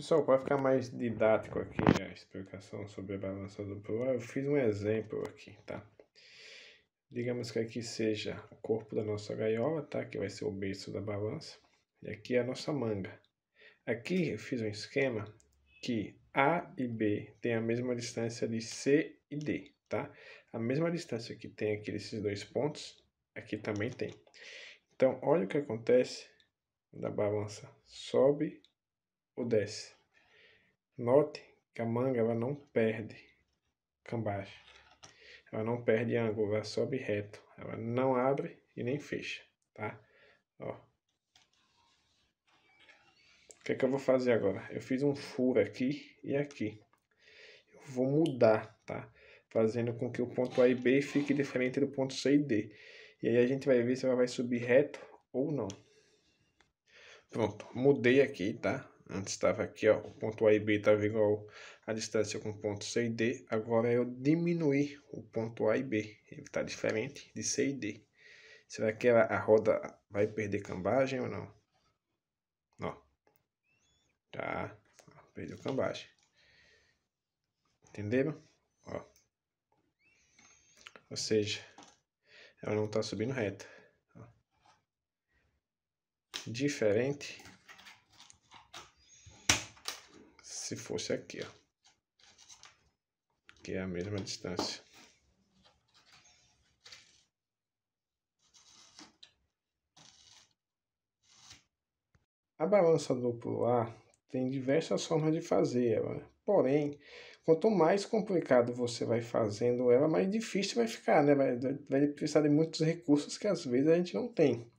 Pessoal, para ficar mais didático aqui a explicação sobre a balança dupla, eu fiz um exemplo aqui, tá? Digamos que aqui seja o corpo da nossa gaiola, tá? Que vai ser o berço da balança. E aqui é a nossa manga. Aqui eu fiz um esquema que A e B têm a mesma distância de C e D, tá? A mesma distância que tem aqui desses dois pontos, aqui também tem. Então, olha o que acontece quando a balança sobe ou desce. Note que a manga ela não perde cambagem, ela não perde ângulo, ela sobe reto, ela não abre e nem fecha, tá? Ó. O que é que eu vou fazer agora? Eu fiz um furo aqui e aqui. Eu vou mudar, tá? Fazendo com que o ponto A e B fique diferente do ponto C e D. E aí a gente vai ver se ela vai subir reto ou não. Pronto, mudei aqui, tá? Antes estava aqui, ó, o ponto A e B estava igual a distância com o ponto C e D. Agora eu diminuí o ponto A e B. Ele está diferente de C e D. Será que a roda vai perder cambagem ou não? Ó. Tá. Perdeu cambagem. Entenderam? Ó. Ou seja, ela não está subindo reta. Ó. Diferente se fosse aqui, ó. Que é a mesma distância. A balança duplo A tem diversas formas de fazer ela, porém, quanto mais complicado você vai fazendo ela, mais difícil vai ficar, né? Vai precisar de muitos recursos que às vezes a gente não tem.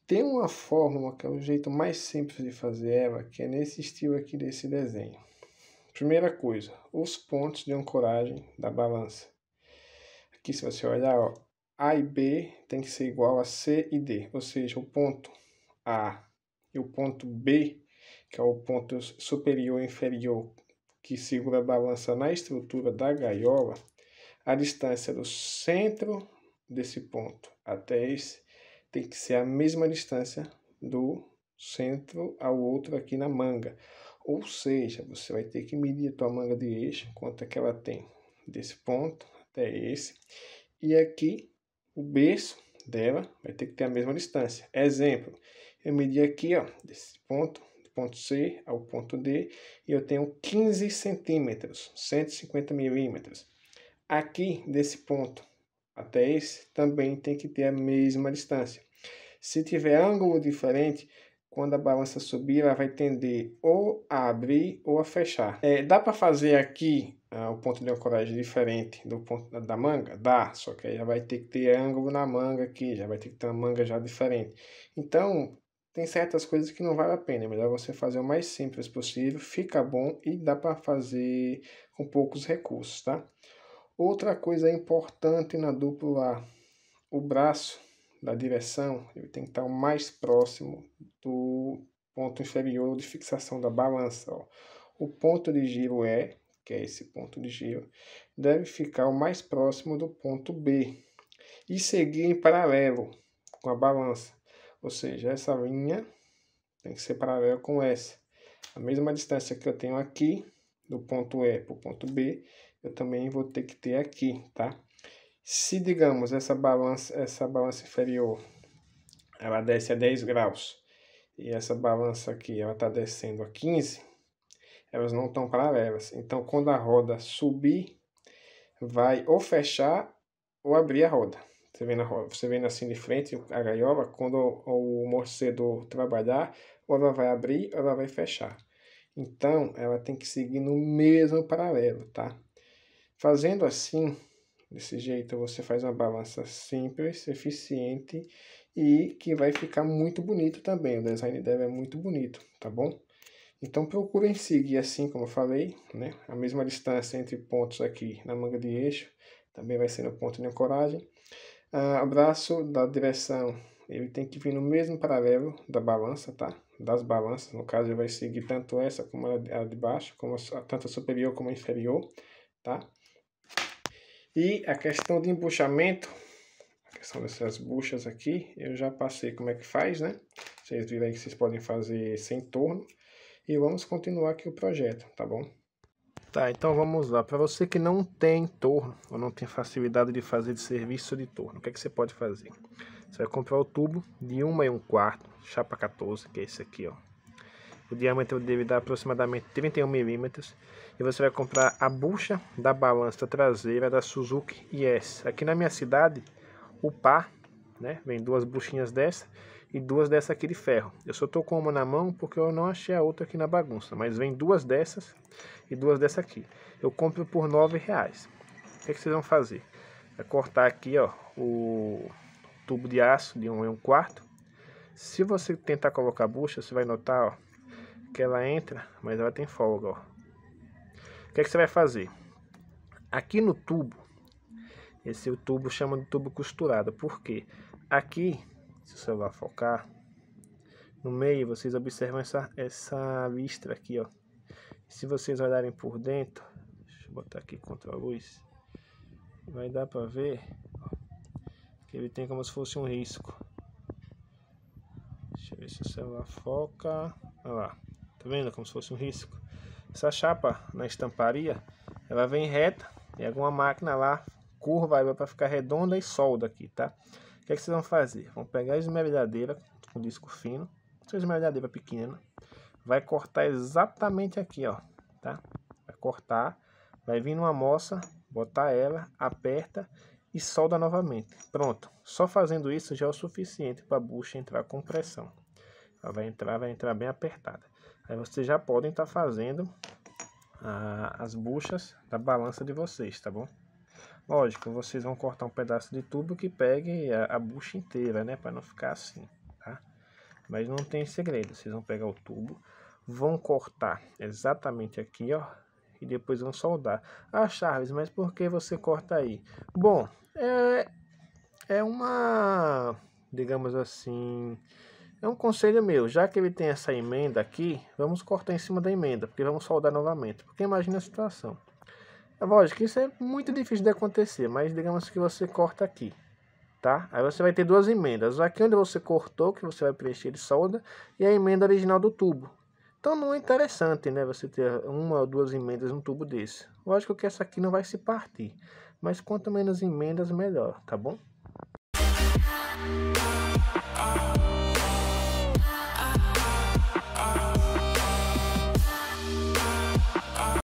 Tem uma fórmula que é o jeito mais simples de fazer ela, que é nesse estilo aqui desse desenho. Primeira coisa, os pontos de ancoragem da balança. Aqui se você olhar, ó, A e B tem que ser igual a C e D, ou seja, o ponto A e o ponto B, que é o ponto superior e inferior que segura a balança na estrutura da gaiola, a distância do centro desse ponto até esse tem que ser a mesma distância do centro ao outro aqui na manga. Ou seja, você vai ter que medir a tua manga de eixo, quanto é que ela tem desse ponto até esse. E aqui, o berço dela vai ter que ter a mesma distância. Exemplo, eu medi aqui, ó, desse ponto, do ponto C ao ponto D, e eu tenho 15 centímetros, 150 milímetros. Aqui, desse ponto até esse, também tem que ter a mesma distância. Se tiver ângulo diferente, quando a balança subir, ela vai tender ou a abrir ou a fechar. Dá para fazer aqui o ponto de ancoragem diferente do ponto da manga? Dá, só que aí já vai ter que ter ângulo na manga aqui, já vai ter que ter uma manga já diferente. Então, tem certas coisas que não vale a pena, é melhor você fazer o mais simples possível, fica bom e dá para fazer com poucos recursos, tá? Outra coisa importante na duplo A, o braço da direção, ele tem que estar o mais próximo do ponto inferior de fixação da balança. Ó. O ponto de giro E, que é esse ponto de giro, deve ficar o mais próximo do ponto B e seguir em paralelo com a balança. Ou seja, essa linha tem que ser paralela com essa. A mesma distância que eu tenho aqui, do ponto E para o ponto B, eu também vou ter que ter aqui, tá? Se, digamos, essa balança inferior, ela desce a 10 graus, e essa balança aqui, ela está descendo a 15, elas não estão paralelas. Então, quando a roda subir, vai ou fechar ou abrir a roda. Você vendo assim de frente a gaiola, quando o morcego trabalhar, ou ela vai abrir ou ela vai fechar. Então, ela tem que seguir no mesmo paralelo, tá? Fazendo assim, desse jeito, você faz uma balança simples, eficiente e que vai ficar muito bonito também. O design dela é muito bonito, tá bom? Então procurem seguir assim como eu falei, né? A mesma distância entre pontos aqui na manga de eixo, também vai ser no ponto de ancoragem. O braço da direção, ele tem que vir no mesmo paralelo da balança, tá? Das balanças, no caso ele vai seguir tanto essa como a de baixo, como tanto a superior como a inferior, tá? E a questão de embuchamento, a questão dessas buchas aqui, eu já passei como é que faz, né? Vocês viram aí que vocês podem fazer sem torno. e vamos continuar aqui o projeto, tá bom? Tá, então vamos lá. Para você que não tem torno ou não tem facilidade de fazer de serviço de torno, o que é que você pode fazer? Você vai comprar o tubo de 1 1/4, chapa 14, que é esse aqui, ó. O diâmetro dele dá aproximadamente 31 milímetros. E você vai comprar a bucha da balança traseira da Suzuki IS. Aqui na minha cidade, o par, né, vem 2 buchinhas dessa e 2 dessa aqui de ferro. Eu só tô com uma na mão porque eu não achei a outra aqui na bagunça, mas vem 2 dessas e 2 dessa aqui. Eu compro por R$9. O que é que vocês vão fazer? Vai cortar aqui, ó, o tubo de aço de 1 1/4. Se você tentar colocar a bucha, você vai notar, ó, que ela entra, mas ela tem folga, ó. O que é que você vai fazer? Aqui no tubo, esse o tubo chama de tubo costurado, porque aqui, se o celular focar, no meio vocês observam essa listra aqui, ó. Se vocês olharem por dentro, deixa eu botar aqui contra a luz, vai dar para ver, ó, que ele tem como se fosse um risco. Deixa eu ver se o celular foca. Olha lá, tá vendo como se fosse um risco? Essa chapa na estamparia, ela vem reta, tem alguma máquina lá, curva, vai para ficar redonda e solda aqui, tá? O que é que vocês vão fazer? Vão pegar a esmerilhadeira com disco fino, essa esmerilhadeira pequena, vai cortar exatamente aqui, ó, tá? Vai cortar, vai vir numa moça, botar ela, aperta e solda novamente. Pronto, só fazendo isso já é o suficiente para a bucha entrar com pressão. Ela vai entrar bem apertada. Aí vocês já podem estar fazendo as buchas da balança de vocês, tá bom? Lógico, vocês vão cortar um pedaço de tubo que pegue a bucha inteira, né? Para não ficar assim, tá? Mas não tem segredo, vocês vão pegar o tubo, vão cortar exatamente aqui, ó, e depois vão soldar. Ah, Charles, mas por que você corta aí? Bom, é uma, digamos assim, é um conselho meu. Já que ele tem essa emenda aqui, vamos cortar em cima da emenda, porque vamos soldar novamente. Porque imagina a situação. É lógico que isso é muito difícil de acontecer, mas digamos que você corta aqui, tá? Aí você vai ter 2 emendas. Aqui onde você cortou, que você vai preencher de solda, e a emenda original do tubo. Então não é interessante, né, você ter 1 ou 2 emendas num tubo desse. Lógico que essa aqui não vai se partir, mas quanto menos emendas, melhor, tá bom?